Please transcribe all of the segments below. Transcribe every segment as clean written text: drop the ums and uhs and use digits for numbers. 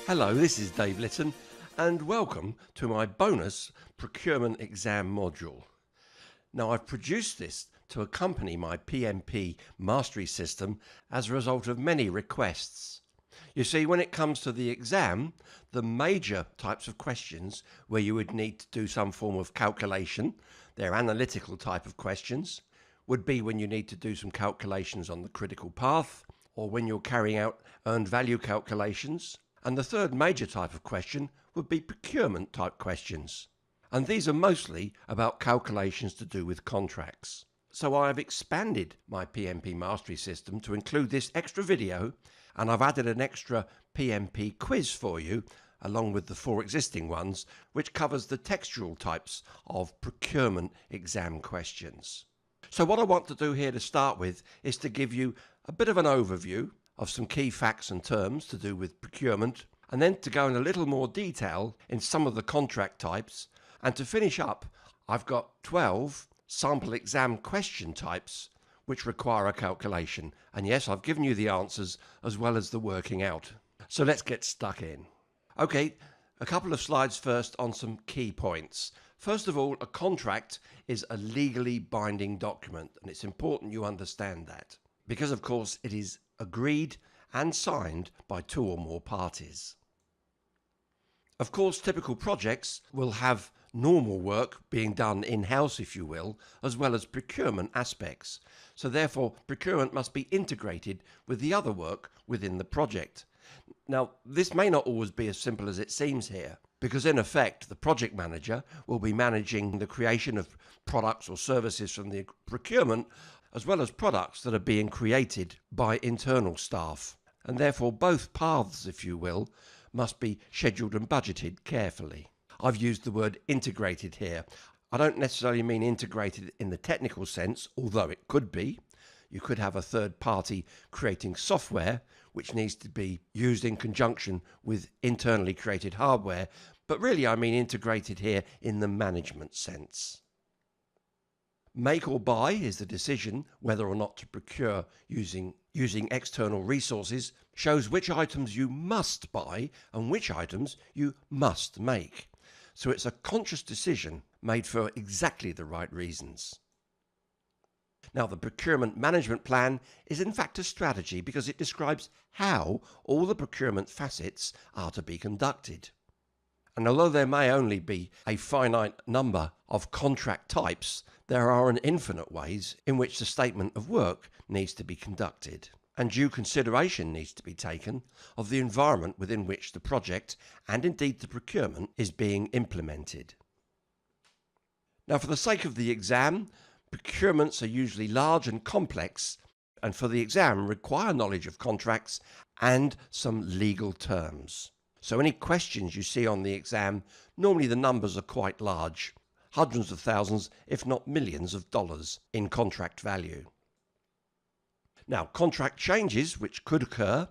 Hello, this is Dave Litton, and welcome to my bonus Procurement Exam module. Now, I've produced this to accompany my PMP mastery system as a result of many requests. You see, when it comes to the exam, the major types of questions where you would need to do some form of calculation, they're analytical type of questions, would be when you need to do some calculations on the critical path, or when you're carrying out earned value calculations. And the third major type of question would be procurement type questions. And these are mostly about calculations to do with contracts. So I have expanded my PMP mastery system to include this extra video, and I've added an extra PMP quiz for you, along with the 4 existing ones, which covers the textual types of procurement exam questions. So what I want to do here to start with is to give you a bit of an overview of some key facts and terms to do with procurement, and then to go in a little more detail in some of the contract types. And to finish up, I've got 12 sample exam question types which require a calculation. And yes, I've given you the answers as well as the working out. So let's get stuck in. Okay, a couple of slides first on some key points. First of all, a contract is a legally binding document, and it's important you understand that, because of course it is agreed and signed by 2 or more parties. Of course, typical projects will have normal work being done in-house, if you will, as well as procurement aspects. So therefore, procurement must be integrated with the other work within the project. Now, this may not always be as simple as it seems here, because in effect, the project manager will be managing the creation of products or services from the procurement, as well as products that are being created by internal staff. And therefore, both paths, if you will, must be scheduled and budgeted carefully. I've used the word integrated here. I don't necessarily mean integrated in the technical sense, although it could be. You could have a third party creating software which needs to be used in conjunction with internally created hardware, but really I mean integrated here in the management sense. Make or buy is the decision whether or not to procure using external resources, shows which items you must buy and which items you must make. So it's a conscious decision made for exactly the right reasons. Now, the procurement management plan is in fact a strategy because it describes how all the procurement facets are to be conducted. And although there may only be a finite number of contract types, there are an infinite ways in which the statement of work needs to be conducted. And due consideration needs to be taken of the environment within which the project, and indeed the procurement, is being implemented. Now, for the sake of the exam, procurements are usually large and complex, and for the exam require knowledge of contracts and some legal terms. So any questions you see on the exam, normally the numbers are quite large, hundreds of thousands, if not millions of dollars in contract value. Now, contract changes which could occur,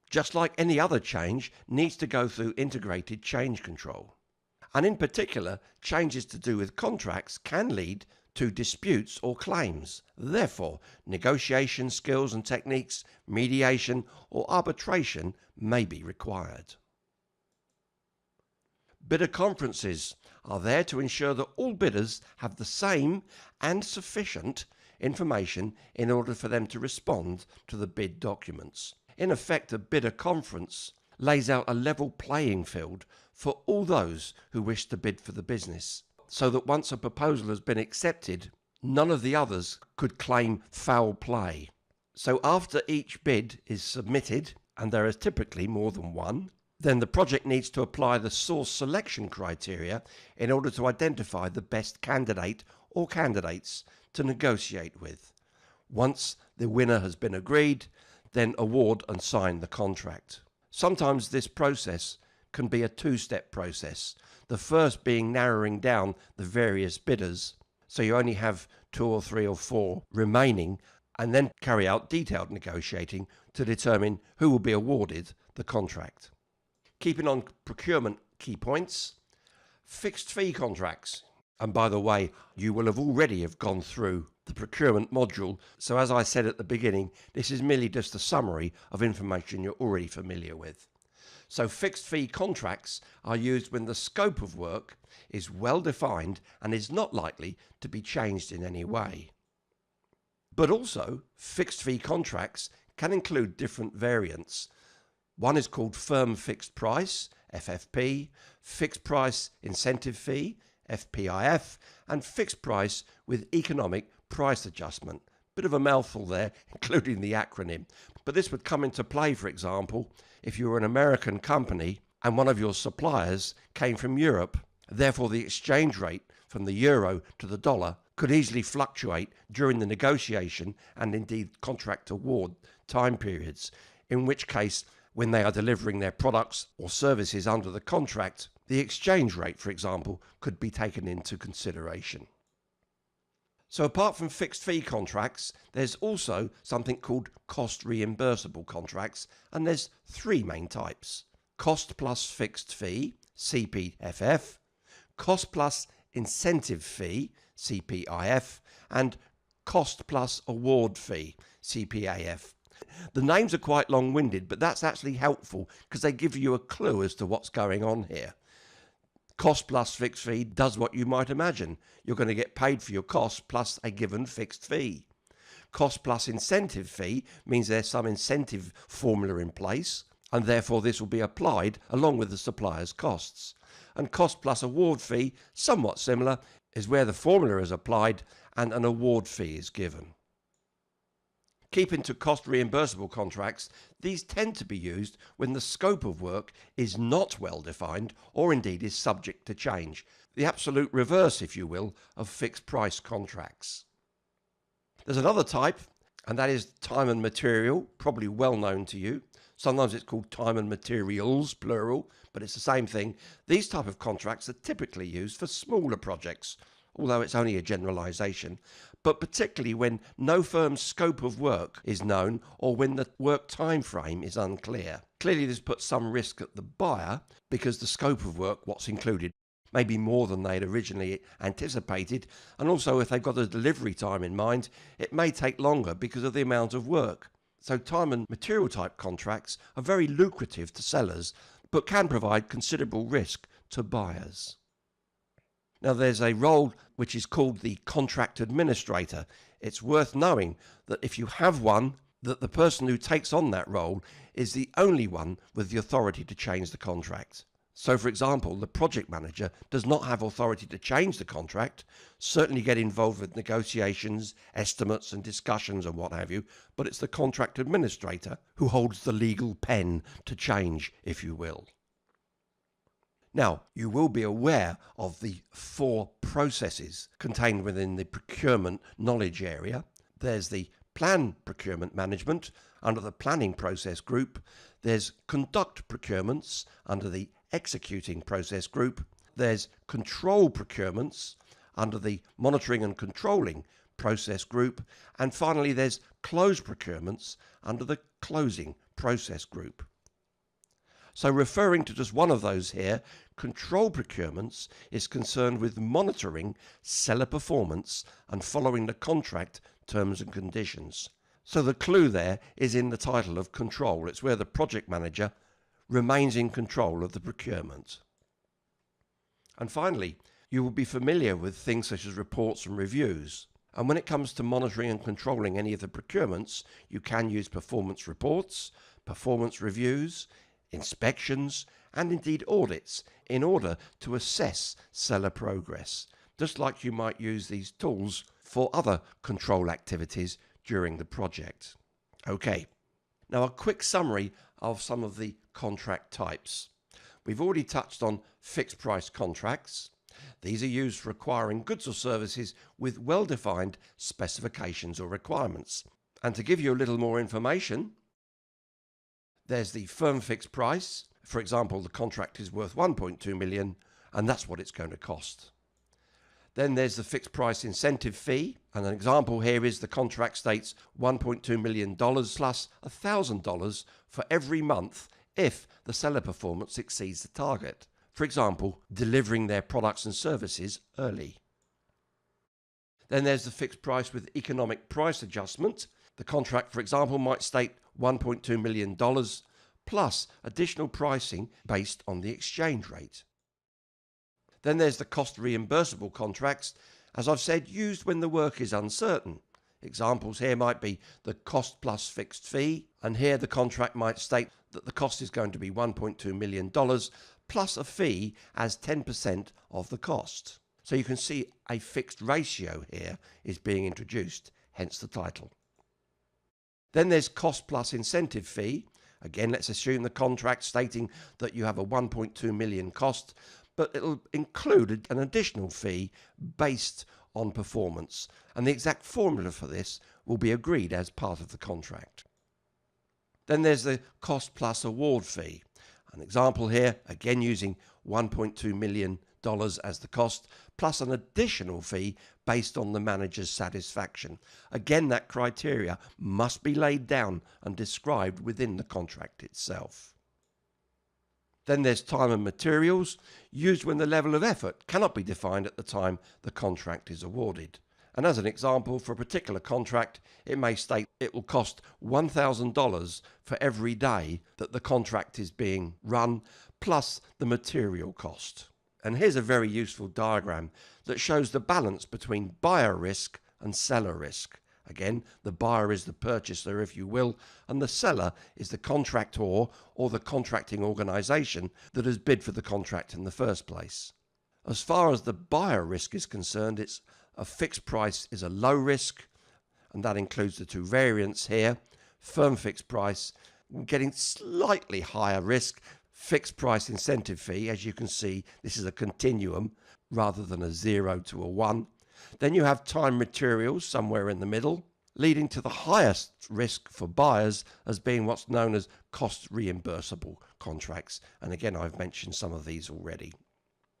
just like any other change, needs to go through integrated change control. And in particular, changes to do with contracts can lead to disputes or claims. Therefore, negotiation skills and techniques, mediation or arbitration may be required. Bidder conferences are there to ensure that all bidders have the same and sufficient information in order for them to respond to the bid documents. In effect, a bidder conference lays out a level playing field for all those who wish to bid for the business, so that once a proposal has been accepted, none of the others could claim foul play. So after each bid is submitted, and there is typically more than one, then the project needs to apply the source selection criteria in order to identify the best candidate or candidates to negotiate with. Once the winner has been agreed, then award and sign the contract. Sometimes this process can be a 2-step process, the first being narrowing down the various bidders, so you only have 2 or 3 or 4 remaining, and then carry out detailed negotiating to determine who will be awarded the contract. Keeping on procurement key points, fixed fee contracts. And by the way, you will have already gone through the procurement module. So as I said at the beginning, this is merely just a summary of information you're already familiar with. So fixed fee contracts are used when the scope of work is well defined and is not likely to be changed in any way. But also, fixed fee contracts can include different variants. One is called firm fixed price, FFP, fixed price incentive fee, FPIF, and fixed price with economic price adjustment. Bit of a mouthful there, including the acronym. But this would come into play, for example, if you were an American company and one of your suppliers came from Europe. Therefore, the exchange rate from the euro to the dollar could easily fluctuate during the negotiation and indeed contract award time periods, in which case, when they are delivering their products or services under the contract, the exchange rate, for example, could be taken into consideration. So apart from fixed fee contracts, there's also something called cost reimbursable contracts, and there's three main types: cost plus fixed fee, CPFF, cost plus incentive fee, CPIF, and cost plus award fee, CPAF. The names are quite long-winded, but that's actually helpful because they give you a clue as to what's going on here. Cost plus fixed fee does what you might imagine. You're going to get paid for your cost plus a given fixed fee. Cost plus incentive fee means there's some incentive formula in place, and therefore this will be applied along with the supplier's costs. And cost plus award fee, somewhat similar, is where the formula is applied and an award fee is given. Keeping to cost reimbursable contracts, these tend to be used when the scope of work is not well defined or indeed is subject to change. The absolute reverse, if you will, of fixed price contracts. There's another type, and that is time and material, probably well known to you. Sometimes it's called time and materials, plural, but it's the same thing. These type of contracts are typically used for smaller projects, although it's only a generalization, but particularly when no firm scope of work is known or when the work time frame is unclear. Clearly this puts some risk at the buyer because the scope of work, what's included, may be more than they'd originally anticipated, and also if they've got a delivery time in mind, it may take longer because of the amount of work. So time and material type contracts are very lucrative to sellers, but can provide considerable risk to buyers. Now there's a role which is called the contract administrator. It's worth knowing that if you have one, that the person who takes on that role is the only one with the authority to change the contract. So for example, the project manager does not have authority to change the contract, certainly get involved with negotiations, estimates and discussions and what have you, but it's the contract administrator who holds the legal pen to change, if you will. Now, you will be aware of the 4 processes contained within the procurement knowledge area. There's the plan procurement management under the planning process group. There's conduct procurements under the executing process group. There's control procurements under the monitoring and controlling process group. And finally, there's close procurements under the closing process group. So referring to just one of those here, control procurements is concerned with monitoring seller performance and following the contract terms and conditions. So the clue there is in the title of control. It's where the project manager remains in control of the procurement. And finally, you will be familiar with things such as reports and reviews. And when it comes to monitoring and controlling any of the procurements, you can use performance reports, performance reviews, inspections, and indeed audits in order to assess seller progress, just like you might use these tools for other control activities during the project. Okay, now a quick summary of some of the contract types. We've already touched on fixed price contracts. These are used for acquiring goods or services with well-defined specifications or requirements. And to give you a little more information, there's the firm fixed price. For example, the contract is worth 1.2 million, and that's what it's going to cost. Then there's the fixed price incentive fee, and an example here is the contract states $1.2 million plus $1,000 for every month if the seller performance exceeds the target. For example, delivering their products and services early. Then there's the fixed price with economic price adjustment. The contract, for example, might state $1.2 million plus additional pricing based on the exchange rate. Then there's the cost reimbursable contracts, as I've said, used when the work is uncertain. Examples here might be the cost plus fixed fee, and here the contract might state that the cost is going to be $1.2 million plus a fee as 10% of the cost. So you can see a fixed ratio here is being introduced, hence the title. Then there's cost plus incentive fee. Again, let's assume the contract stating that you have a 1.2 million cost, but it'll include an additional fee based on performance, and the exact formula for this will be agreed as part of the contract. Then there's the cost plus award fee. An example here, again using $1.2 million as the cost, plus an additional fee based on the manager's satisfaction. Again, that criteria must be laid down and described within the contract itself. Then there's time and materials, used when the level of effort cannot be defined at the time the contract is awarded. And as an example, for a particular contract, it may state it will cost $1,000 for every day that the contract is being run, plus the material cost. And here's a very useful diagram that shows the balance between buyer risk and seller risk. Again, the buyer is the purchaser, if you will, and the seller is the contractor or the contracting organisation that has bid for the contract in the first place. As far as the buyer risk is concerned, it's a fixed price is a low risk, and that includes the two variants here. Firm fixed price, getting slightly higher risk. Fixed price incentive fee, as you can see, this is a continuum rather than a 0 to a 1. Then you have time materials somewhere in the middle, leading to the highest risk for buyers as being what's known as cost reimbursable contracts. And again, I've mentioned some of these already.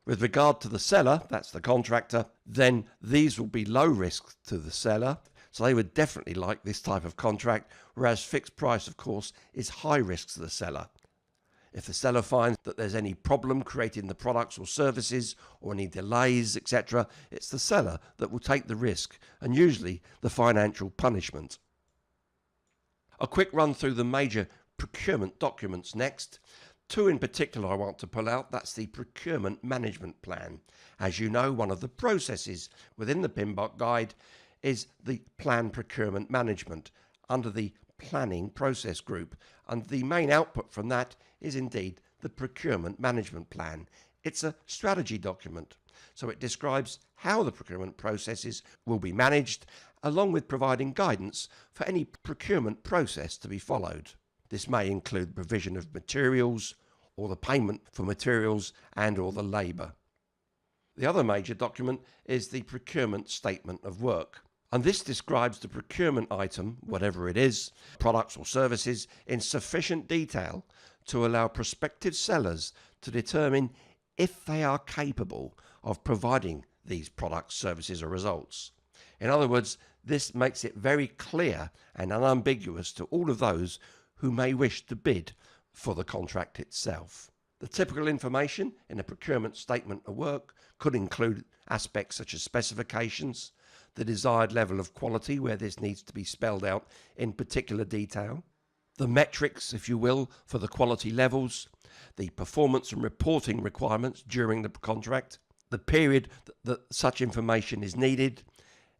With regard to the seller, that's the contractor, then these will be low risk to the seller. So they would definitely like this type of contract, whereas fixed price, of course, is high risk to the seller. If the seller finds that there's any problem creating the products or services or any delays, etc., it's the seller that will take the risk and usually the financial punishment. A quick run through the major procurement documents next. Two in particular I want to pull out. That's the Procurement Management Plan. As you know, one of the processes within the PMBOK guide is the Plan Procurement Management under the Planning Process Group, and the main output from that is indeed the Procurement Management Plan. It's a strategy document, so it describes how the procurement processes will be managed, along with providing guidance for any procurement process to be followed. This may include provision of materials or the payment for materials and or the labour. The other major document is the Procurement Statement of Work. And this describes the procurement item, whatever it is, products or services, in sufficient detail to allow prospective sellers to determine if they are capable of providing these products, services or results. In other words, this makes it very clear and unambiguous to all of those who may wish to bid for the contract itself. The typical information in a procurement statement of work could include aspects such as specifications, the desired level of quality where this needs to be spelled out in particular detail, the metrics, if you will, for the quality levels, the performance and reporting requirements during the contract, the period that such information is needed,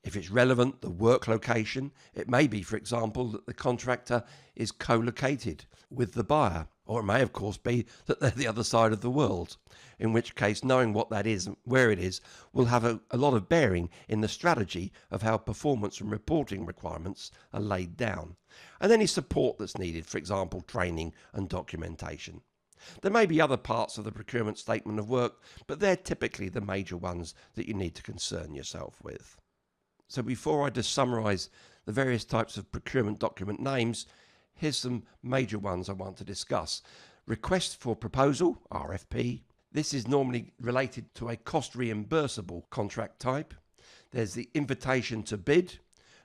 if it's relevant, the work location. It may be, for example, that the contractor is co-located with the buyer, or it may, of course, be that they're the other side of the world, in which case knowing what that is and where it is will have a lot of bearing in the strategy of how performance and reporting requirements are laid down, and any support that's needed, for example, training and documentation. There may be other parts of the procurement statement of work, but they're typically the major ones that you need to concern yourself with. So before I just summarise the various types of procurement document names, here's some major ones I want to discuss. Request for Proposal, RFP. This is normally related to a cost reimbursable contract type. There's the Invitation to Bid,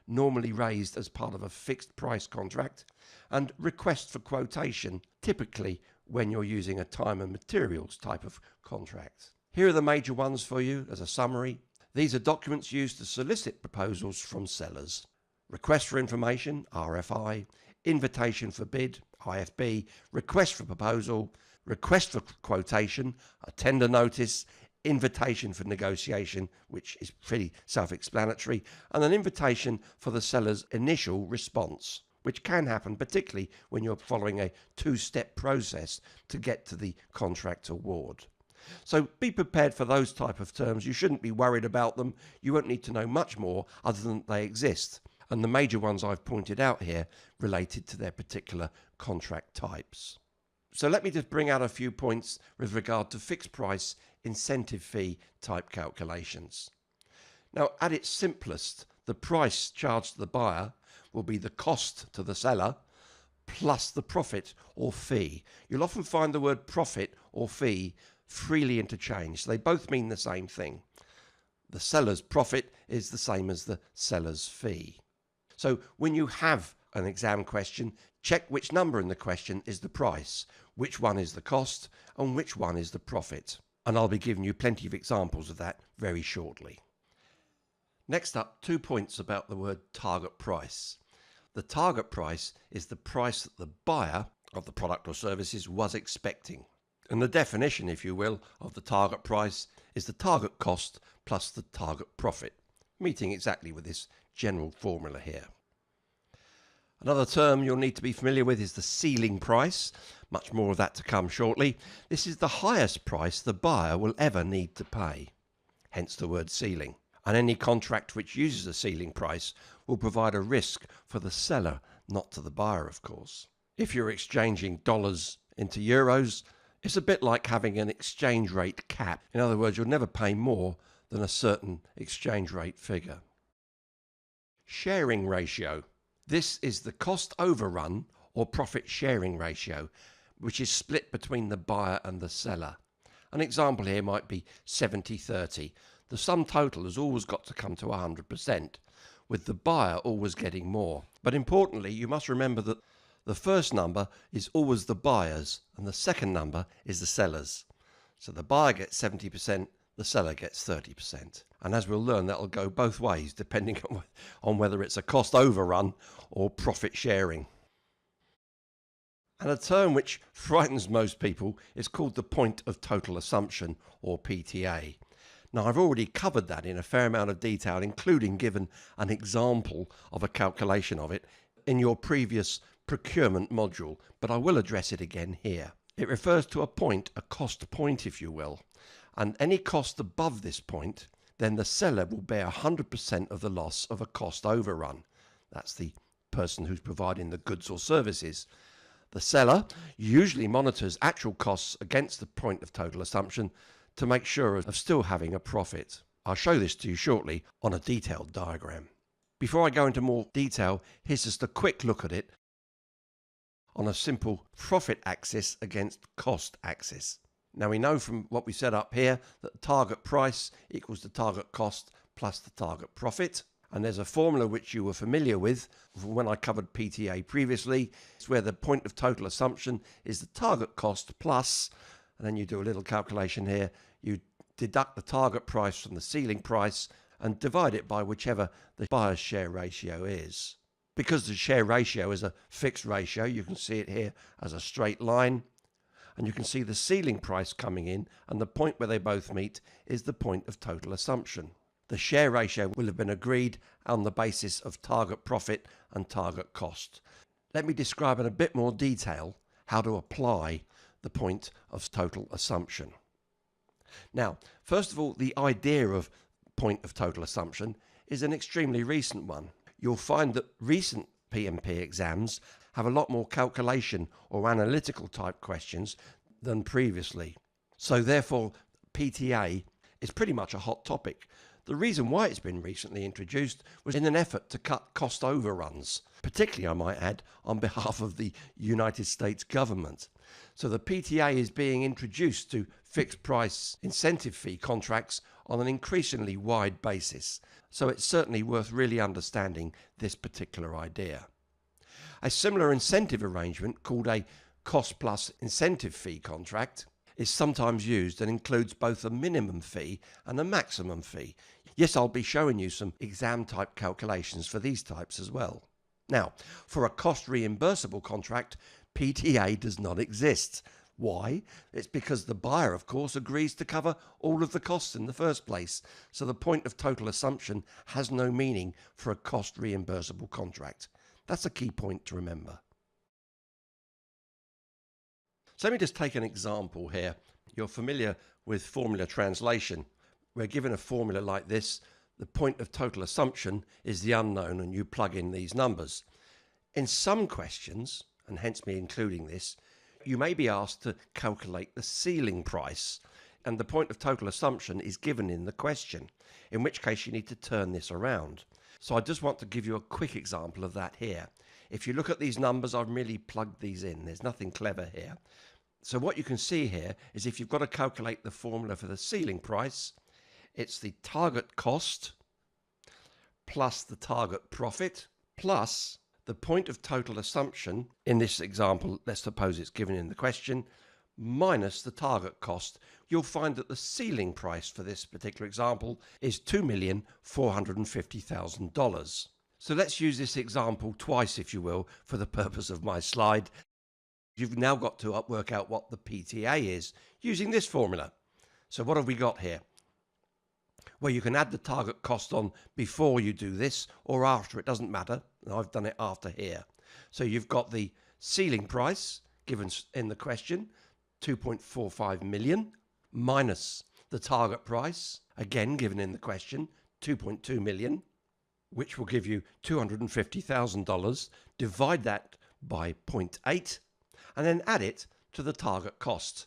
normally raised as part of a fixed price contract. And Request for Quotation, typically when you're using a time and materials type of contract. Here are the major ones for you as a summary. These are documents used to solicit proposals from sellers. Request for Information, RFI. invitation for bid, IFB, request for proposal, request for quotation, a tender notice, invitation for negotiation, which is pretty self-explanatory, and an invitation for the seller's initial response, which can happen particularly when you're following a two-step process to get to the contract award. So be prepared for those type of terms. You shouldn't be worried about them. You won't need to know much more other than they exist. And the major ones I've pointed out here related to their particular contract types. So let me just bring out a few points with regard to fixed price incentive fee type calculations. Now, at its simplest, the price charged to the buyer will be the cost to the seller plus the profit or fee. You'll often find the word profit or fee freely interchanged. They both mean the same thing. The seller's profit is the same as the seller's fee. So when you have an exam question, check which number in the question is the price, which one is the cost, and which one is the profit. And I'll be giving you plenty of examples of that very shortly. Next up, 2 points about the word target price. The target price is the price that the buyer of the product or services was expecting. And the definition, if you will, of the target price is the target cost plus the target profit, meeting exactly with this general formula here. Another term you'll need to be familiar with is the ceiling price. Much more of that to come shortly. This is the highest price the buyer will ever need to pay, hence the word ceiling. And any contract which uses a ceiling price will provide a risk for the seller, not to the buyer, of course. If you're exchanging dollars into euros, it's a bit like having an exchange rate cap. In other words, you'll never pay more than a certain exchange rate figure. Sharing ratio. This is the cost overrun or profit sharing ratio, which is split between the buyer and the seller. An example here might be 70-30. The sum total has always got to come to 100%, with the buyer always getting more. But importantly, you must remember that the first number is always the buyer's and the second number is the seller's. So the buyer gets 70%, the seller gets 30%. And as we'll learn, that'll go both ways depending on whether it's a cost overrun or profit sharing. And a term which frightens most people is called the point of total assumption, or PTA. Now, I've already covered that in a fair amount of detail, including given an example of a calculation of it in your previous procurement module, but I will address it again here. It refers to a point, a cost point, if you will, and any cost above this point, then the seller will bear 100% of the loss of a cost overrun. That's the person who's providing the goods or services. The seller usually monitors actual costs against the point of total assumption to make sure of still having a profit. I'll show this to you shortly on a detailed diagram. Before I go into more detail, here's just a quick look at it on a simple profit axis against cost axis. Now we know from what we set up here that target price equals the target cost plus the target profit. And there's a formula which you were familiar with when I covered PTA previously. It's where the point of total assumption is the target cost plus, and then you do a little calculation here. You deduct the target price from the ceiling price and divide it by whichever the buyer's share ratio is. Because the share ratio is a fixed ratio, you can see it here as a straight line. And you can see the ceiling price coming in, and the point where they both meet is the point of total assumption. The share ratio will have been agreed on the basis of target profit and target cost. Let me describe in a bit more detail how to apply the point of total assumption. Now, first of all, the idea of point of total assumption is an extremely recent one. You'll find that recent PMP exams have a lot more calculation or analytical type questions than previously. So therefore, PTA is pretty much a hot topic. The reason why it's been recently introduced was in an effort to cut cost overruns, particularly, I might add, on behalf of the United States government. So the PTA is being introduced to fixed price incentive fee contracts on an increasingly wide basis. So it's certainly worth really understanding this particular idea. A similar incentive arrangement called a cost plus incentive fee contract is sometimes used and includes both a minimum fee and a maximum fee. Yes, I'll be showing you some exam type calculations for these types as well. Now, for a cost reimbursable contract, PTA does not exist. Why? It's because the buyer, of course, agrees to cover all of the costs in the first place. So the point of total assumption has no meaning for a cost reimbursable contract. That's a key point to remember. So let me just take an example here. You're familiar with formula translation. We're given a formula like this. The point of total assumption is the unknown, and you plug in these numbers. In some questions, and hence me including this, you may be asked to calculate the ceiling price, and the point of total assumption is given in the question, in which case you need to turn this around. So I just want to give you a quick example of that here. If you look at these numbers, I've merely plugged these in. There's nothing clever here. So what you can see here is if you've got to calculate the formula for the ceiling price, it's the target cost plus the target profit plus the point of total assumption. In this example, let's suppose it's given in the question, minus the target cost. You'll find that the ceiling price for this particular example is $2,450,000. So let's use this example twice, if you will, for the purpose of my slide. You've now got to work out what the PTA is using this formula. So what have we got here? Well, you can add the target cost on before you do this or after, it doesn't matter. I've done it after here. So you've got the ceiling price given in the question, 2.45 million, minus the target price, again given in the question, 2.2 million, which will give you $250,000. Divide that by 0.8, and then add it to the target cost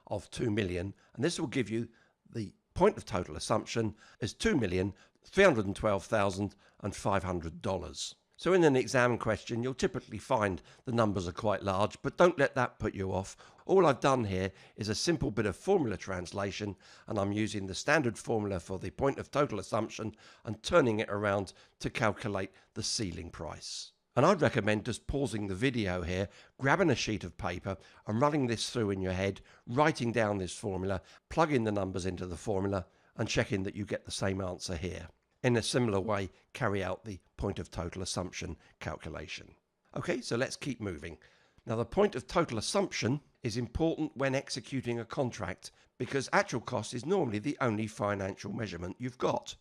of 2 million, and this will give you the point of total assumption is $2,312,500. So in an exam question, you'll typically find the numbers are quite large, but don't let that put you off. All I've done here is a simple bit of formula translation, and I'm using the standard formula for the point of total assumption and turning it around to calculate the ceiling price. And I'd recommend just pausing the video here, grabbing a sheet of paper and running this through in your head, writing down this formula, plugging the numbers into the formula and checking that you get the same answer here. In a similar way, carry out the point of total assumption calculation. Okay, so let's keep moving. Now, the point of total assumption is important when executing a contract because actual cost is normally the only financial measurement you've got.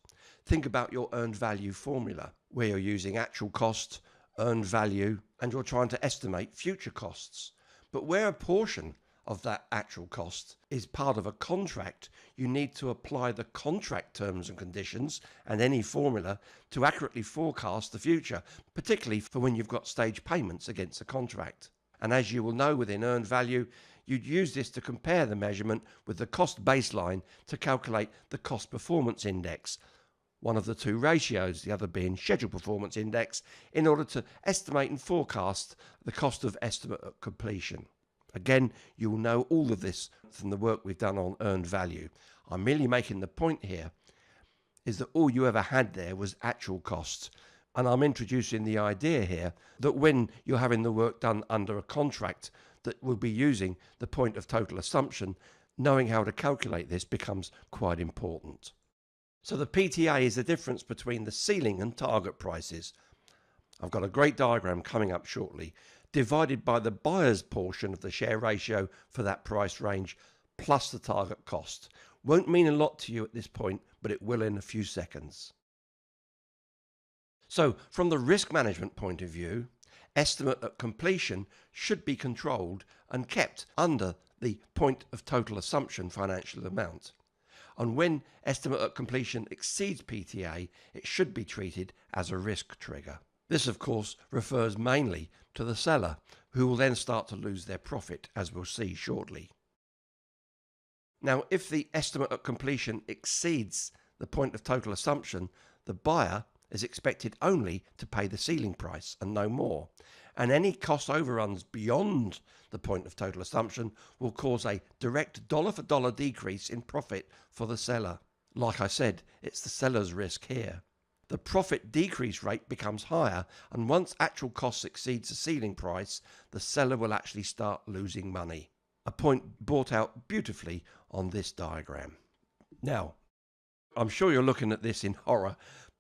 Think about your earned value formula, where you're using actual cost, earned value, and you're trying to estimate future costs. But where a portion of that actual cost is part of a contract, you need to apply the contract terms and conditions and any formula to accurately forecast the future, particularly for when you've got stage payments against a contract. And as you will know within earned value, you'd use this to compare the measurement with the cost baseline to calculate the cost performance index, one of the two ratios, the other being schedule performance index, in order to estimate and forecast the cost of estimate at completion. Again, you will know all of this from the work we've done on earned value. I'm merely making the point here is that all you ever had there was actual costs. And I'm introducing the idea here that when you're having the work done under a contract that will be using the point of total assumption, knowing how to calculate this becomes quite important. So the PTA is the difference between the ceiling and target prices. I've got a great diagram coming up shortly, divided by the buyer's portion of the share ratio for that price range plus the target cost. Won't mean a lot to you at this point, but it will in a few seconds. So from the risk management point of view, estimate at completion should be controlled and kept under the point of total assumption financial amount. And when estimate at completion exceeds PTA, it should be treated as a risk trigger. This, of course, refers mainly to the seller, who will then start to lose their profit, as we'll see shortly. Now, if the estimate at completion exceeds the point of total assumption, the buyer is expected only to pay the ceiling price and no more. And any cost overruns beyond the point of total assumption will cause a direct dollar-for-dollar decrease in profit for the seller. Like I said, it's the seller's risk here. The profit decrease rate becomes higher, and once actual costs exceeds the ceiling price, the seller will actually start losing money. A point brought out beautifully on this diagram. Now, I'm sure you're looking at this in horror,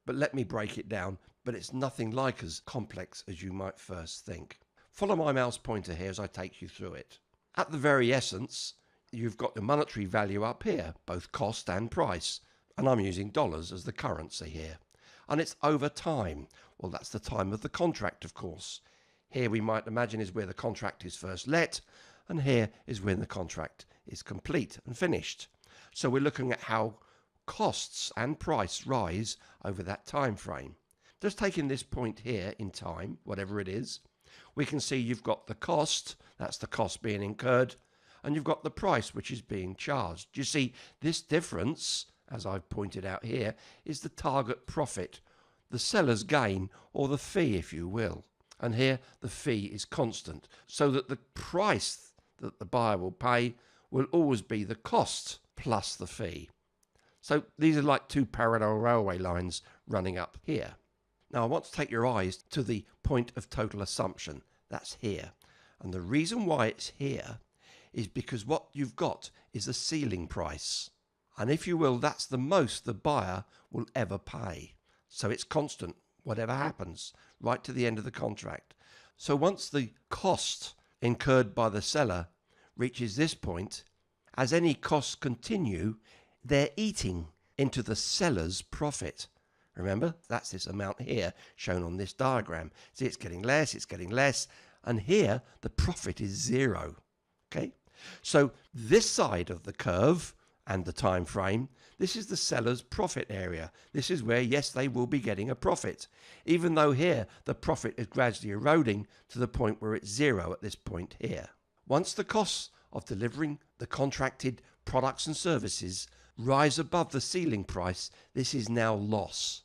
but let me break it down but it's nothing like as complex as you might first think. Follow my mouse pointer here as I take you through it. At the very essence, you've got the monetary value up here, both cost and price, and I'm using dollars as the currency here. And it's over time. Well, that's the time of the contract, of course. Here we might imagine is where the contract is first let, and here is when the contract is complete and finished. So we're looking at how costs and price rise over that time frame. Just taking this point here in time, whatever it is, we can see you've got the cost, that's the cost being incurred, and you've got the price which is being charged. You see, this difference, as I've pointed out here, is the target profit, the seller's gain, or the fee, if you will. And here the fee is constant, so that the price that the buyer will pay will always be the cost plus the fee. So these are like two parallel railway lines running up here. Now I want to take your eyes to the point of total assumption. That's here. And the reason why it's here is because what you've got is a ceiling price. And if you will, that's the most the buyer will ever pay. So it's constant, whatever happens, right to the end of the contract. So once the cost incurred by the seller reaches this point, as any costs continue, they're eating into the seller's profit. Remember, that's this amount here shown on this diagram. See, it's getting less, and here the profit is zero. Okay, so this side of the curve and the time frame, this is the seller's profit area. This is where, yes, they will be getting a profit, even though here the profit is gradually eroding to the point where it's zero at this point here. Once the costs of delivering the contracted products and services rise above the ceiling price, this is now loss.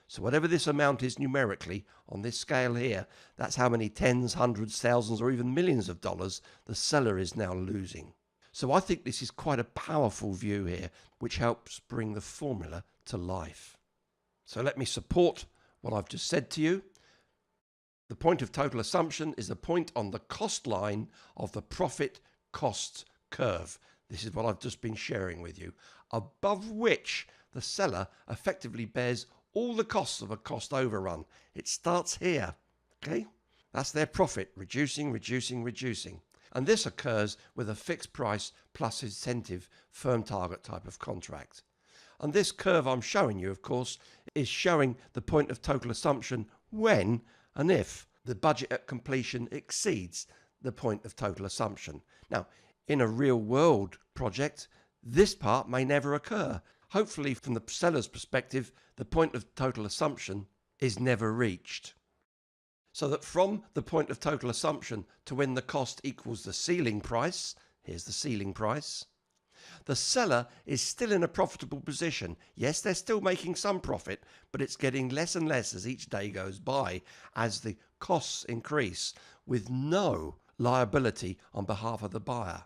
So whatever this amount is numerically on this scale here, that's how many tens, hundreds, thousands, or even millions of dollars the seller is now losing. So I think this is quite a powerful view here, which helps bring the formula to life. So let me support what I've just said to you. The point of total assumption is the point on the cost line of the profit cost curve. This is what I've just been sharing with you, above which the seller effectively bears all the costs of a cost overrun. It starts here, okay? That's their profit, reducing. And this occurs with a fixed price plus incentive firm target type of contract. And this curve I'm showing you, of course, is showing the point of total assumption when and if the budget at completion exceeds the point of total assumption. Now, in a real world project, this part may never occur. Hopefully, from the seller's perspective, the point of total assumption is never reached. So that from the point of total assumption to when the cost equals the ceiling price, here's the ceiling price, the seller is still in a profitable position. Yes, they're still making some profit, but it's getting less and less as each day goes by as the costs increase, with no liability on behalf of the buyer.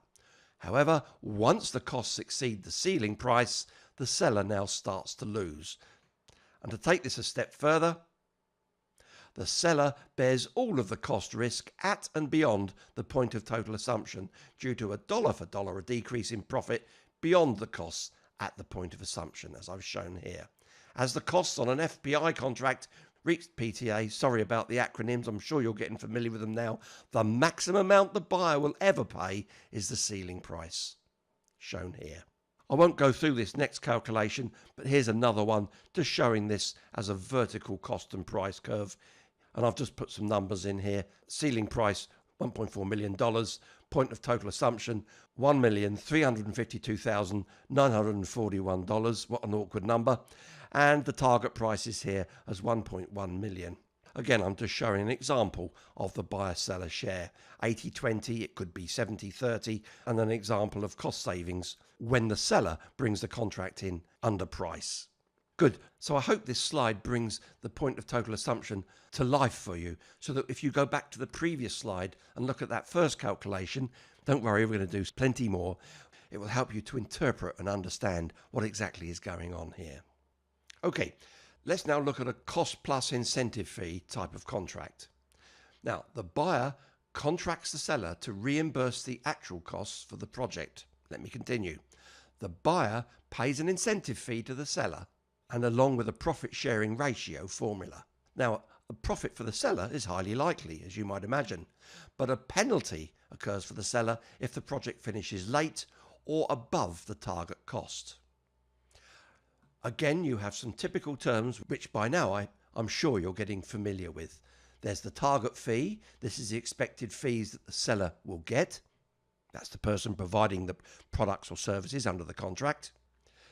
However, once the costs exceed the ceiling price, the seller now starts to lose. And to take this a step further, the seller bears all of the cost risk at and beyond the point of total assumption due to a dollar for dollar decrease in profit beyond the costs at the point of assumption, as I've shown here. As the costs on an FPI contract reach PTA, sorry about the acronyms, I'm sure you're getting familiar with them now, the maximum amount the buyer will ever pay is the ceiling price, shown here. I won't go through this next calculation, but here's another one just showing this as a vertical cost and price curve. And I've just put some numbers in here. Ceiling price, $1.4 million. Point of total assumption, $1,352,941. What an awkward number. And the target price is here as $1.1 million. Again, I'm just showing an example of the buyer-seller share. 80-20, it could be 70-30, and an example of cost savings when the seller brings the contract in under price. Good. So I hope this slide brings the point of total assumption to life for you, so that if you go back to the previous slide and look at that first calculation, don't worry, we're going to do plenty more. It will help you to interpret and understand what exactly is going on here. Okay, let's now look at a cost plus incentive fee type of contract. Now, the buyer contracts the seller to reimburse the actual costs for the project. Let me continue. The buyer pays an incentive fee to the seller, and along with a profit sharing ratio formula. Now, a profit for the seller is highly likely, as you might imagine, but a penalty occurs for the seller if the project finishes late or above the target cost. Again, you have some typical terms which by now I'm sure you're getting familiar with. There's the target fee. This is the expected fees that the seller will get. That's the person providing the products or services under the contract.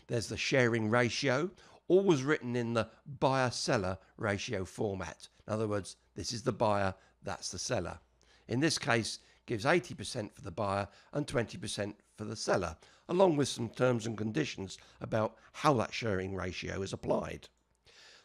There's the sharing ratio, always written in the buyer-seller ratio format. In other words, this is the buyer, that's the seller. In this case, gives 80% for the buyer and 20% for the seller, along with some terms and conditions about how that sharing ratio is applied.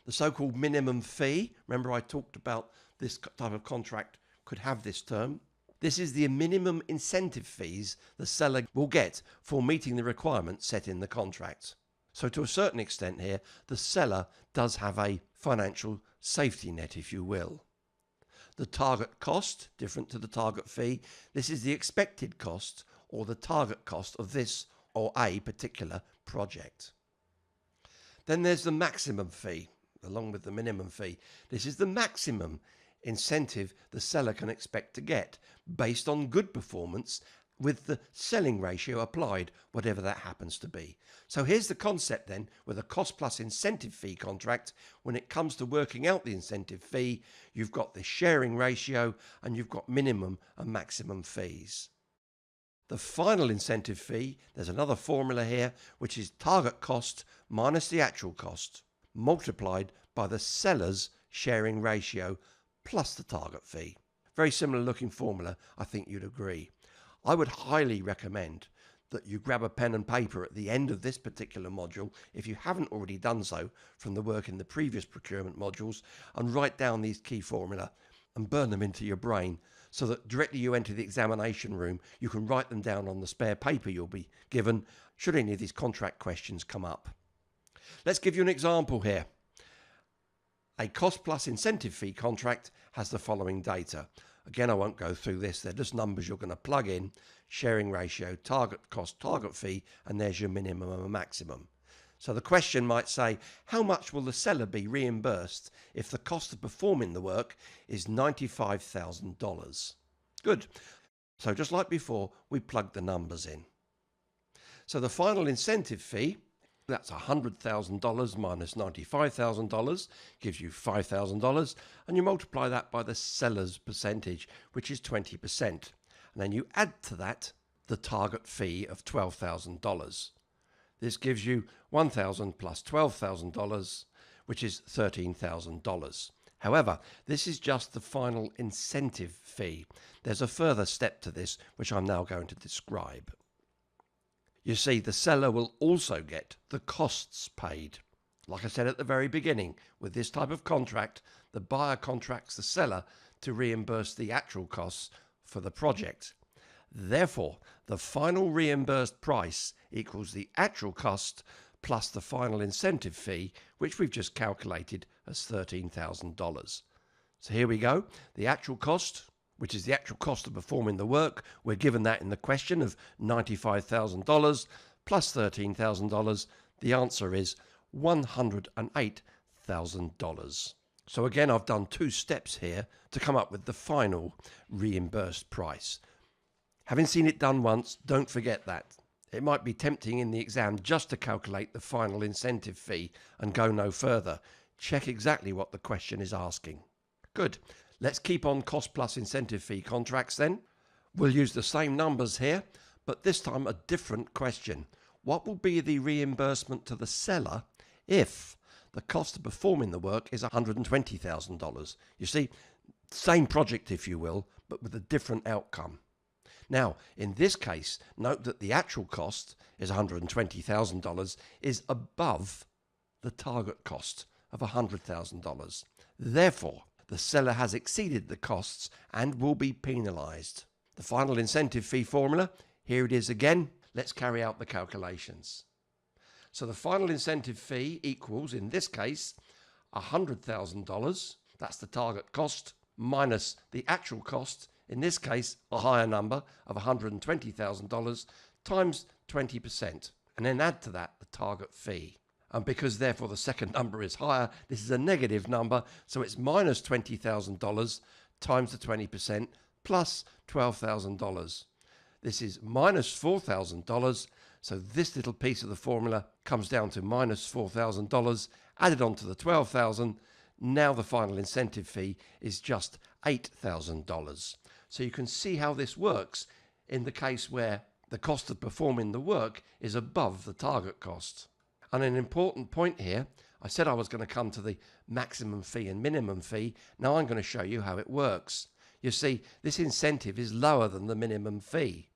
The so-called minimum fee, remember I talked about this type of contract could have this term. This is the minimum incentive fees the seller will get for meeting the requirements set in the contract. So to a certain extent here, the seller does have a financial safety net, if you will. The target cost, different to the target fee, this is the expected cost or the target cost of this or a particular project. Then there's the maximum fee, along with the minimum fee. This is the maximum incentive the seller can expect to get based on good performance with the selling ratio applied, whatever that happens to be. So here's the concept then with a cost plus incentive fee contract. When it comes to working out the incentive fee, you've got the sharing ratio and you've got minimum and maximum fees. The final incentive fee, there's another formula here, which is target cost minus the actual cost multiplied by the seller's sharing ratio plus the target fee. Very similar looking formula, I think you'd agree. I would highly recommend that you grab a pen and paper at the end of this particular module, if you haven't already done so from the work in the previous procurement modules, and write down these key formula and burn them into your brain so that directly you enter the examination room, you can write them down on the spare paper you'll be given should any of these contract questions come up. Let's give you an example here. A cost plus incentive fee contract has the following data. Again, I won't go through this. They're just numbers you're going to plug in. Sharing ratio, target cost, target fee, and there's your minimum and maximum. So the question might say, how much will the seller be reimbursed if the cost of performing the work is $95,000? Good. So just like before, we plug the numbers in. So the final incentive fee, that's $100,000 minus $95,000, gives you $5,000, and you multiply that by the seller's percentage, which is 20%. And then you add to that the target fee of $12,000. This gives you $1,000 plus $12,000, which is $13,000. However, this is just the final incentive fee. There's a further step to this, which I'm now going to describe. You see, the seller will also get the costs paid. Like I said at the very beginning, with this type of contract, the buyer contracts the seller to reimburse the actual costs for the project. Therefore, the final reimbursed price equals the actual cost plus the final incentive fee, which we've just calculated as $13,000. So here we go. The actual cost, which is the actual cost of performing the work, we're given that in the question of $95,000 plus $13,000. The answer is $108,000. So again, I've done two steps here to come up with the final reimbursed price. Having seen it done once, don't forget that. It might be tempting in the exam just to calculate the final incentive fee and go no further. Check exactly what the question is asking. Good. Let's keep on cost plus incentive fee contracts then. We'll use the same numbers here, but this time a different question. What will be the reimbursement to the seller if the cost of performing the work is $120,000? You see, same project if you will, but with a different outcome. Now, in this case, note that the actual cost is $120,000 is above the target cost of $100,000. Therefore, the seller has exceeded the costs and will be penalised. The final incentive fee formula, here it is again. Let's carry out the calculations. So the final incentive fee equals, in this case, $100,000. That's the target cost minus the actual cost, in this case, a higher number of $120,000 times 20%. And then add to that the target fee. And because therefore the second number is higher, this is a negative number, so it's minus $20,000 times the 20% plus $12,000. This is minus $4,000, so this little piece of the formula comes down to minus $4,000 added onto the $12,000. Now the final incentive fee is just $8,000. So you can see how this works in the case where the cost of performing the work is above the target cost. And an important point here, I said I was going to come to the maximum fee and minimum fee. Now I'm going to show you how it works. You see, this incentive is lower than the minimum fee.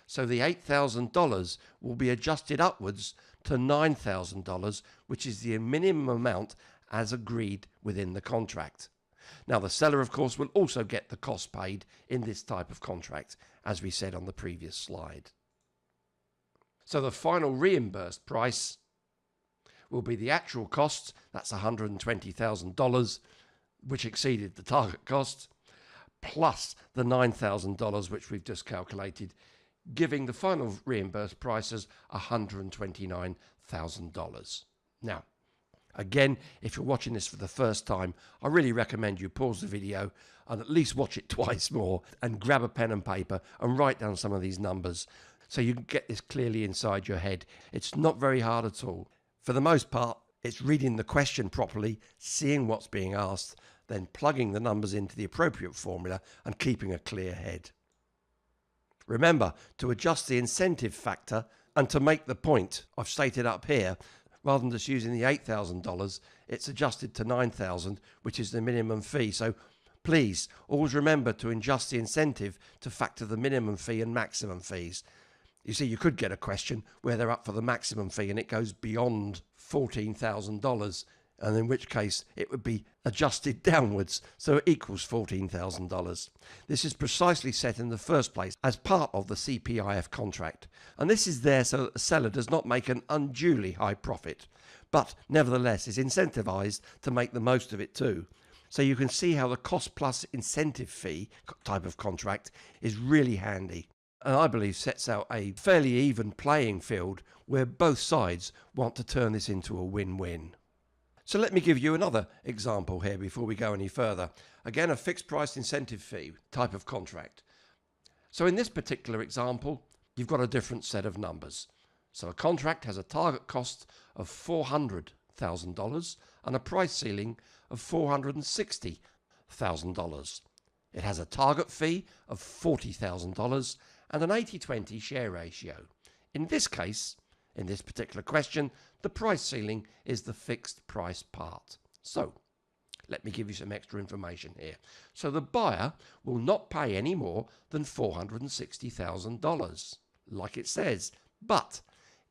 So the $8,000 will be adjusted upwards to $9,000, which is the minimum amount as agreed within the contract. Now the seller, of course, will also get the cost paid in this type of contract, as we said on the previous slide. So the final reimbursed price will be the actual cost, that's $120,000, which exceeded the target cost, plus the $9,000 which we've just calculated, giving the final reimbursed price as $129,000. Now, again, if you're watching this for the first time, I really recommend you pause the video and at least watch it twice more and grab a pen and paper and write down some of these numbers so you can get this clearly inside your head. It's not very hard at all. For the most part, it's reading the question properly, seeing what's being asked, then plugging the numbers into the appropriate formula and keeping a clear head. Remember to adjust the incentive factor, and to make the point I've stated up here, rather than just using the $8,000, it's adjusted to $9,000, which is the minimum fee. So please always remember to adjust the incentive to factor the minimum fee and maximum fees. You see, you could get a question where they're up for the maximum fee and it goes beyond $14,000, and in which case it would be adjusted downwards, so it equals $14,000. This is precisely set in the first place as part of the CPIF contract, and this is there so that the seller does not make an unduly high profit, but nevertheless is incentivized to make the most of it too. So you can see how the cost plus incentive fee type of contract is really handy, and I believe sets out a fairly even playing field where both sides want to turn this into a win-win. So let me give you another example here before we go any further. Again, a fixed price incentive fee type of contract. So in this particular example, you've got a different set of numbers. So a contract has a target cost of $400,000 and a price ceiling of $460,000. It has a target fee of $40,000 and an 80-20 share ratio. In this case, in this particular question, the price ceiling is the fixed price part. So, let me give you some extra information here. So the buyer will not pay any more than $460,000, like it says. But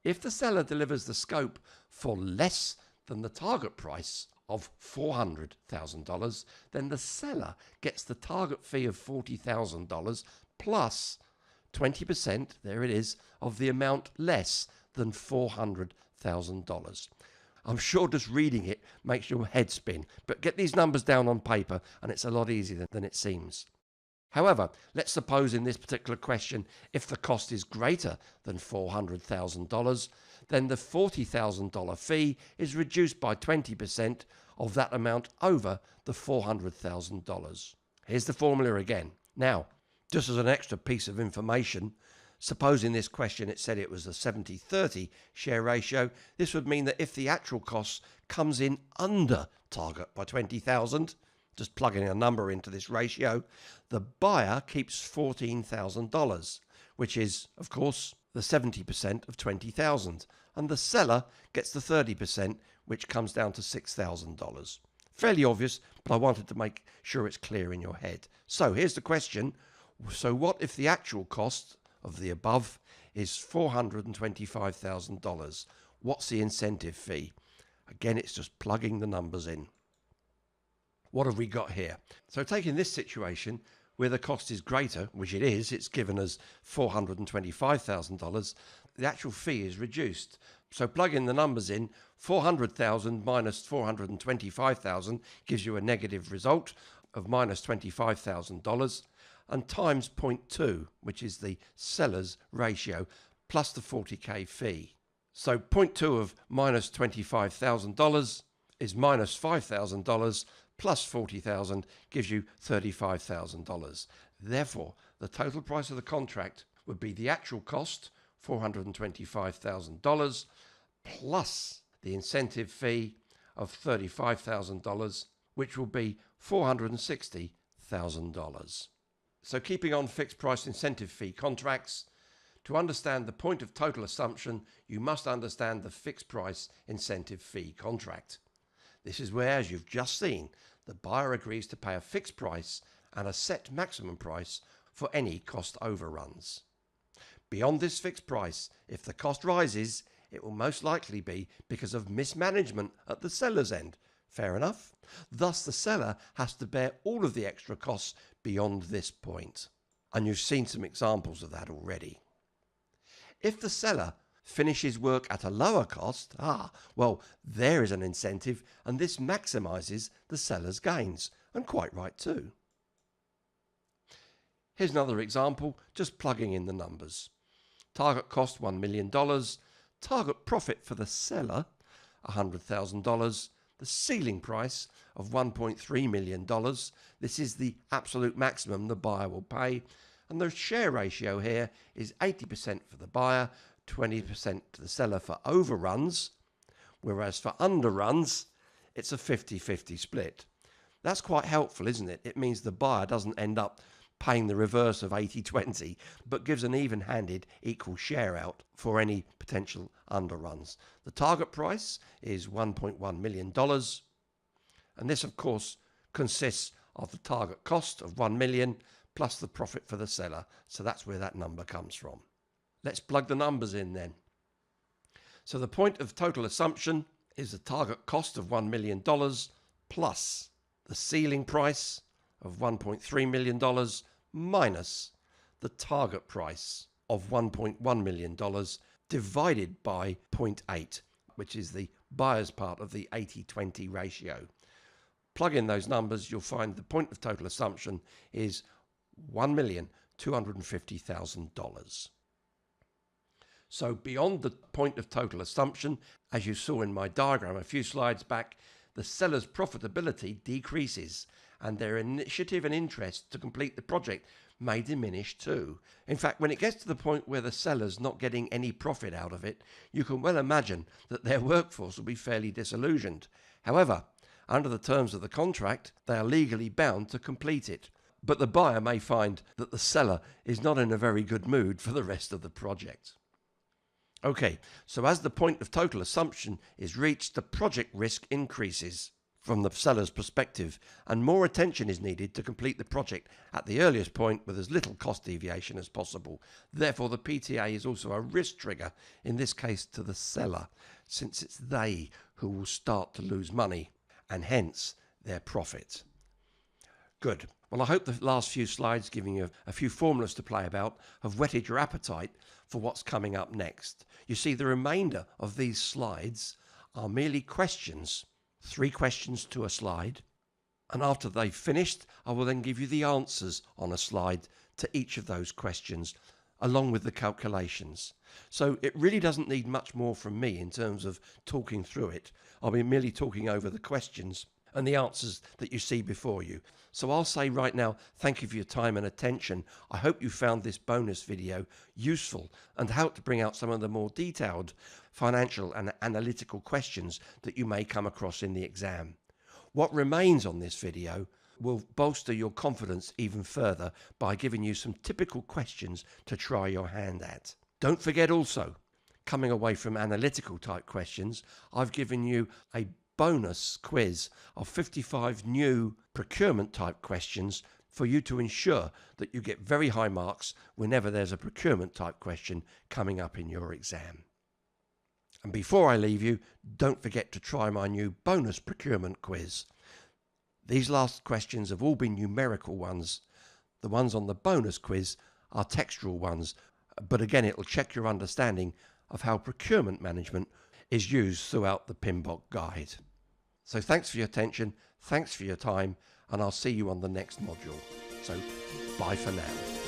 if the seller delivers the scope for less than the target price of $400,000, then the seller gets the target fee of $40,000 plus 20%, there it is, of the amount less than $400,000. I'm sure just reading it makes your head spin, but get these numbers down on paper and it's a lot easier than it seems. However, let's suppose in this particular question, if the cost is greater than $400,000, then the $40,000 fee is reduced by 20% of that amount over the $400,000. Here's the formula again. Now, just as an extra piece of information, suppose in this question it said it was a 70-30 share ratio. This would mean that if the actual cost comes in under target by $20,000, just plugging a number into this ratio, the buyer keeps $14,000, which is, of course, the 70% of $20,000, and the seller gets the 30%, which comes down to $6,000. Fairly obvious, but I wanted to make sure it's clear in your head. So here's the question. So what if the actual cost of the above is $425,000? What's the incentive fee? Again, it's just plugging the numbers in. What have we got here? So taking this situation where the cost is greater, which it is, it's given us $425,000, the actual fee is reduced. So plugging the numbers in, 400,000 minus 425,000 gives you a negative result of minus $25,000, and times 0.2, which is the seller's ratio, plus the 40k fee. So point 2 of minus $25,000 is minus $5,000 plus $40,000 gives you $35,000. Therefore, the total price of the contract would be the actual cost, $425,000, plus the incentive fee of $35,000, which will be $460,000. So keeping on fixed price incentive fee contracts, to understand the point of total assumption, you must understand the fixed price incentive fee contract. This is where, as you've just seen, the buyer agrees to pay a fixed price and a set maximum price for any cost overruns. Beyond this fixed price, if the cost rises, it will most likely be because of mismanagement at the seller's end. Fair enough? Thus, the seller has to bear all of the extra costs beyond this point. And you've seen some examples of that already. If the seller finishes work at a lower cost, well, there is an incentive, and this maximizes the seller's gains, and quite right too. Here's another example, just plugging in the numbers. Target cost $1 million, target profit for the seller $100,000, the ceiling price of $1.3 million. This is the absolute maximum the buyer will pay, and the share ratio here is 80% for the buyer, 20% to the seller for overruns, whereas for underruns, it's a 50-50 split. That's quite helpful, isn't it? It means the buyer doesn't end up paying the reverse of 80-20, but gives an even-handed equal share out for any potential underruns. The target price is $1.1 million, and this, of course, consists of the target cost of $1 million plus the profit for the seller. So that's where that number comes from. Let's plug the numbers in then. So the point of total assumption is the target cost of $1 million plus the ceiling price of $1.3 million minus the target price of $1.1 million divided by 0.8, which is the buyer's part of the 80-20 ratio. Plug in those numbers, you'll find the point of total assumption is $1,250,000. So beyond the point of total assumption, as you saw in my diagram a few slides back, the seller's profitability decreases and their initiative and interest to complete the project may diminish too. In fact, when it gets to the point where the seller's not getting any profit out of it, you can well imagine that their workforce will be fairly disillusioned. However, under the terms of the contract, they are legally bound to complete it. But the buyer may find that the seller is not in a very good mood for the rest of the project. Okay, so as the point of total assumption is reached, the project risk increases from the seller's perspective, and more attention is needed to complete the project at the earliest point with as little cost deviation as possible. Therefore, the PTA is also a risk trigger, in this case to the seller, since it's they who will start to lose money, and hence their profit. Good. Well, I hope the last few slides, giving you a few formulas to play about, have whetted your appetite for what's coming up next. You see, the remainder of these slides are merely questions, 3 questions to a slide, and after they've finished, I will then give you the answers on a slide to each of those questions, along with the calculations. So it really doesn't need much more from me in terms of talking through it. I'll be merely talking over the questions and the answers that you see before you. So I'll say right now, thank you for your time and attention. I hope you found this bonus video useful and helped to bring out some of the more detailed financial and analytical questions that you may come across in the exam. What remains on this video will bolster your confidence even further by giving you some typical questions to try your hand at. Don't forget also, coming away from analytical type questions, I've given you a bonus quiz of 55 new procurement type questions for you to ensure that you get very high marks whenever there's a procurement type question coming up in your exam. And before I leave you, don't forget to try my new bonus procurement quiz. These last questions have all been numerical ones. The ones on the bonus quiz are textual ones, but again it'll check your understanding of how procurement management is used throughout the PMBOK guide. So thanks for your attention, thanks for your time, and I'll see you on the next module. So bye for now.